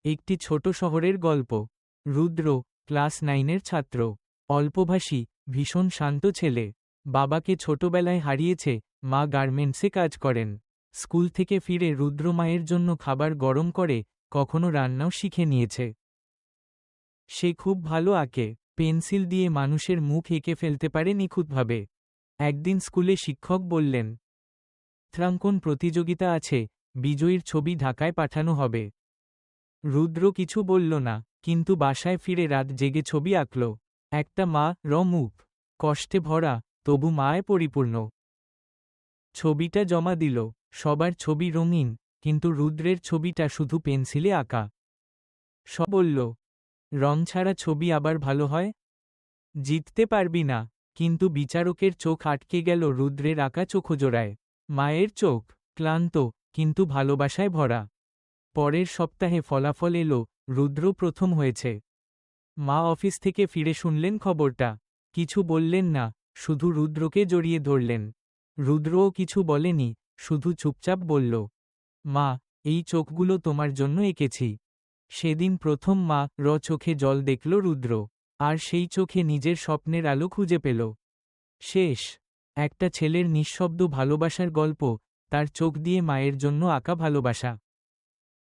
একটি ছোট শহরের গল্প। রুদ্র, ক্লাস 9-এর ছাত্র। অল্পভাষী, ভীষণ শান্ত ছেলে। বাবাকে ছোটবেলায় হারিয়েছে, মা গার্মেন্টসে কাজ করেন। স্কুল থেকে ফিরে রুদ্র মায়ের জন্য খাবার গরম করে, কখনো রান্নাও শিখে নিয়েছে। সে খুব ভালো আঁকে, পেন্সিল দিয়ে মানুষের মুখ এঁকে ফেলতে পারে নিখুঁতভাবে। একদিন স্কুলে শিক্ষক বললেন, চিত্রাঙ্কন প্রতিযোগিতা আছে, বিজয়ীর ছবি ঢাকায় পাঠানো হবে। রুদ্র কিছু বলল না, কিন্তু বাসায় ফিরে রাত জেগে ছবি আঁকল। একটা মা মুখ কষ্টে ভরা, তবু মায় পরিপূর্ণ। ছবিটা জমা দিল। সবার ছবি রঙিন, কিন্তু রুদ্রের ছবিটা শুধু পেন্সিলে আঁকা। সব বলল, রং ছাড়া ছবি আবার ভালো হয়? জিততে পারবি না। কিন্তু বিচারকের চোখ আটকে গেল রুদ্রের আঁকা চোখজোড়ায়। মায়ের চোখ ক্লান্ত, কিন্তু ভালোবাসায় ভরা। পরের সপ্তাহে ফলাফল এলো, রুদ্র প্রথম হয়েছে। মা অফিস থেকে ফিরে শুনলেন খবরটা। কিছু বললেন না, শুধু রুদ্রকে জড়িয়ে ধরলেন। রুদ্রও কিছু বলেনি, শুধু চুপচাপ বলল, মা, এই চোখগুলো তোমার জন্য এঁকেছি। সেদিন প্রথম মা চোখে জল দেখল রুদ্র, আর সেই চোখে নিজের স্বপ্নের আলো খুঁজে পেল। শেষ। একটা ছেলের নিঃশব্দ ভালোবাসার গল্প, তার চোখ দিয়ে মায়ের জন্য আঁকা ভালোবাসা।